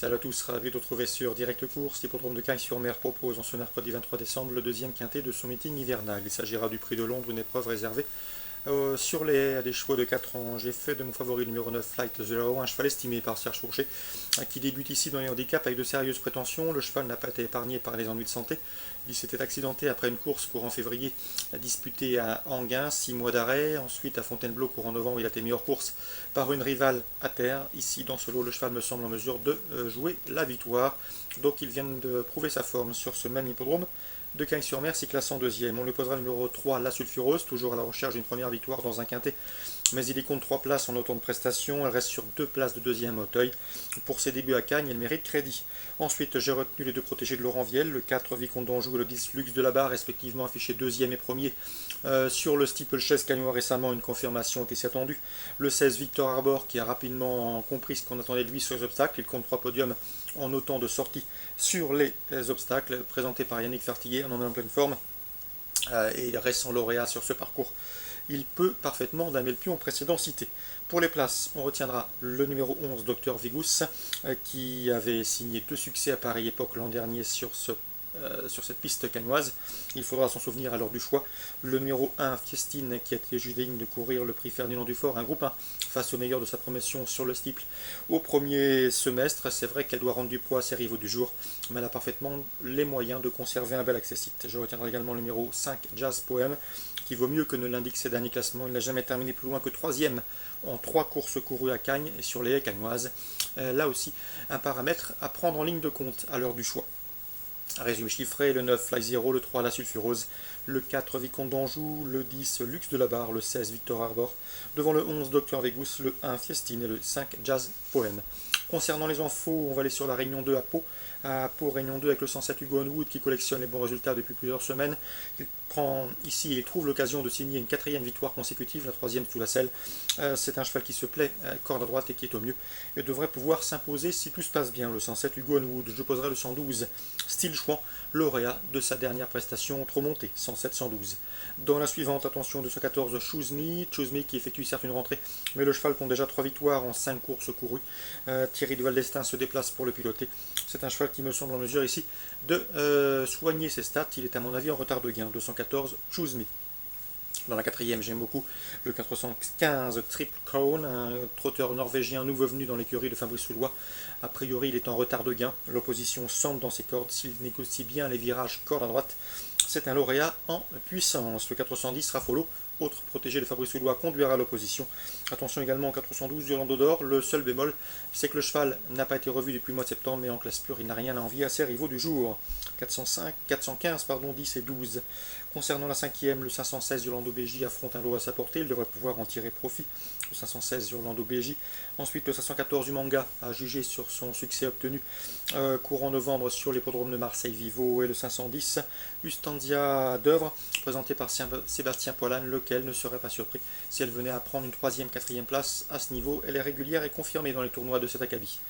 Salut à tous, ravi de vous retrouver sur Direct Course. L'hippodrome de Cagnes-sur-Mer propose en ce mercredi 23 décembre le deuxième quintet de son meeting hivernal. Il s'agira du Prix de Londres, une épreuve réservée sur les haies à des chevaux de 4 ans. J'ai fait de mon favori numéro 9, Flight the Hero, un cheval estimé par Serge Fourchet, qui débute ici dans les handicaps avec de sérieuses prétentions. Le cheval n'a pas été épargné par les ennuis de santé. Il s'était accidenté après une course courant février disputée à Anguin, 6 mois d'arrêt. Ensuite à Fontainebleau, courant novembre, il a été mis hors course par une rivale à terre. Ici, dans ce lot, le cheval me semble en mesure de jouer la victoire. Donc il vient de prouver sa forme sur ce même hippodrome de Cagnes-sur-Mer, s'y classant deuxième. On lui posera le numéro 3, La Sulfureuse, toujours à la recherche d'une première victoire dans un quintet, mais il y compte 3 places en autant de prestations. Elle reste sur 2 places de deuxième à Auteuil. Pour ses débuts à Cagnes, elle mérite crédit. Ensuite, j'ai retenu les deux protégés de Laurent Viel, le 4 Vicomte d'Anjou et le 10 Luxe de la Barre, respectivement affichés deuxième et premier sur le steeplechase cagnois récemment. Une confirmation était attendue. Le 16 Victor Arbor, qui a rapidement compris ce qu'on attendait de lui sur les obstacles. Il compte 3 podiums en autant de sorties sur les obstacles, présentés par Yannick Fartiguet, on en est en pleine forme, et il reste son lauréat sur ce parcours. Il peut parfaitement damer le pion précédent cité. Pour les places, on retiendra le numéro 11, Dr Vigous, qui avait signé 2 succès à pareille époque l'an dernier sur cette piste cagnoise. Il faudra s'en souvenir à l'heure du choix. Le numéro 1, Fiestine, qui a été jugé digne de courir le prix Ferdinand Dufort, un groupe 1 face au meilleur de sa promotion sur le steeple au premier semestre. C'est vrai qu'elle doit rendre du poids à ses rivaux du jour, mais elle a parfaitement les moyens de conserver un bel accessite. Je retiendrai également le numéro 5, Jazz Poem, qui vaut mieux que ne l'indique ses derniers classements. Il n'a jamais terminé plus loin que 3e en 3 courses courues à Cagnes et sur les haies cagnoises. Là aussi, un paramètre à prendre en ligne de compte à l'heure du choix. Résumé chiffré, le 9 Fly Zero, le 3 La Sulfureuse, le 4 Vicomte d'Anjou, le 10 Luxe de la Barre, le 16 Victor Arbor, devant le 11 Dr Vigous, le 1 Fiestine et le 5 Jazz Poem. Concernant les infos, on va aller sur la Réunion 2 à Pau. À Pau, Réunion 2 avec le 107 Hugo Onwood qui collectionne les bons résultats depuis plusieurs semaines. Il trouve l'occasion de signer une 4e victoire consécutive, la 3e sous la selle. C'est un cheval qui se plaît, corde à droite et qui est au mieux, et devrait pouvoir s'imposer si tout se passe bien. Le 107 Hugo Onwood, je poserai le 112 Style Chouan, lauréat de sa dernière prestation trop montée, 107-112. Dans la suivante, attention, 214 Choose Me qui effectue certes une rentrée, mais le cheval compte déjà 3 victoires en 5 courses courues. Thierry de Valdestin se déplace pour le piloter. C'est un cheval qui me semble en mesure ici de soigner ses stats. Il est à mon avis en retard de gain. 214 Choose Me. Dans la 4e, j'aime beaucoup le 415 Triple Crown, un trotteur norvégien nouveau venu dans l'écurie de Fabrice Soulois. A priori, il est en retard de gain. L'opposition semble dans ses cordes s'il négocie bien les virages corde à droite. C'est un lauréat en puissance. Le 410 Raffolo, autre protégé de Fabrice Soulois, conduira l'opposition. Attention également au 412 Orlando d'Or. Le seul bémol, c'est que le cheval n'a pas été revu depuis le mois de septembre, mais en classe pure, il n'a rien à envier à ses rivaux du jour. 415, 10 et 12. Concernant la 5e, le 516 Yolando BJ affronte un lot à sa portée. Il devrait pouvoir en tirer profit. Le 516 Yolando BJ. Ensuite, le 514 du Manga a jugé sur son succès obtenu courant novembre sur l'hippodrome de Marseille Vivo. Et le 510 Ustandia d'œuvre, présenté par Sébastien Poilane, lequel ne serait pas surpris si elle venait à prendre une 3e, 4e place à ce niveau. Elle est régulière et confirmée dans les tournois de cet acabit.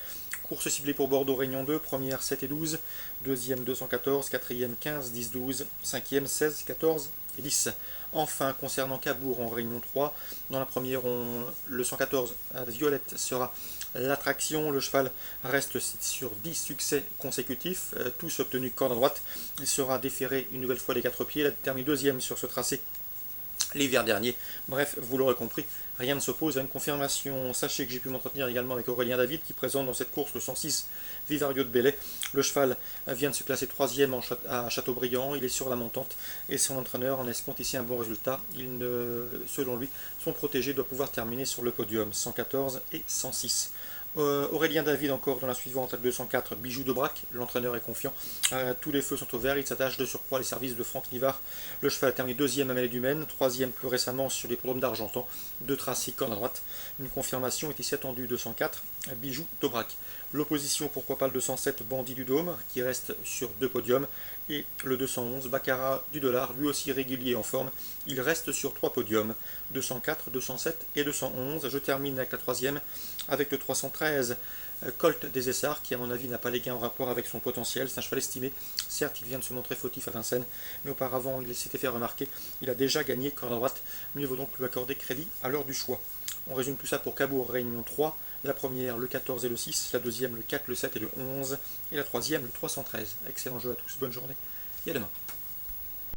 Course ciblée pour Bordeaux Réunion 2, première 7 et 12, deuxième 214, quatrième 15, 10, 12, cinquième 16, 14 et 10. Enfin, concernant Cabourg en Réunion 3, dans la première, le 114 Violette sera l'attraction. Le cheval reste sur 10 succès consécutifs, tous obtenus corde à droite. Il sera déféré une nouvelle fois des 4 pieds. Il a terminé deuxième sur ce tracé l'hiver dernier. Bref, vous l'aurez compris, rien ne s'oppose à une confirmation. Sachez que j'ai pu m'entretenir également avec Aurélien David qui présente dans cette course le 106 Vivario de Bellay. Le cheval vient de se classer 3e à Châteaubriand, il est sur la montante et son entraîneur en escompte ici un bon résultat. Selon lui, son protégé doit pouvoir terminer sur le podium, 114 et 106. Aurélien David encore dans la suivante, 204 Bijoux de Braque, l'entraîneur est confiant, tous les feux sont au vert, il s'attache de surcroît les services de Franck Nivard. Le cheval a terminé 2e à Mêlée du Maine, 3e plus récemment sur l'hippodrome d'Argentan, 2 tracés corde à droite. Une confirmation est ici attendue, 204 Bijoux de Braque. L'opposition, pourquoi pas le 207 Bandit du Dôme, qui reste sur 2 podiums, et le 211 Baccarat du Dollar, lui aussi régulier en forme, il reste sur 3 podiums, 204, 207 et 211. Je termine avec la 3e, avec le 313 Colt des Essarts, qui à mon avis n'a pas les gains en rapport avec son potentiel. C'est un cheval estimé, certes il vient de se montrer fautif à Vincennes, mais auparavant il s'était fait remarquer, il a déjà gagné corde à droite, mieux vaut donc lui accorder crédit à l'heure du choix. On résume tout ça pour Cabourg Réunion 3, La première, le 14 et le 6, la deuxième, le 4, le 7 et le 11, et la troisième, le 313. Excellent jeu à tous, bonne journée, et à demain.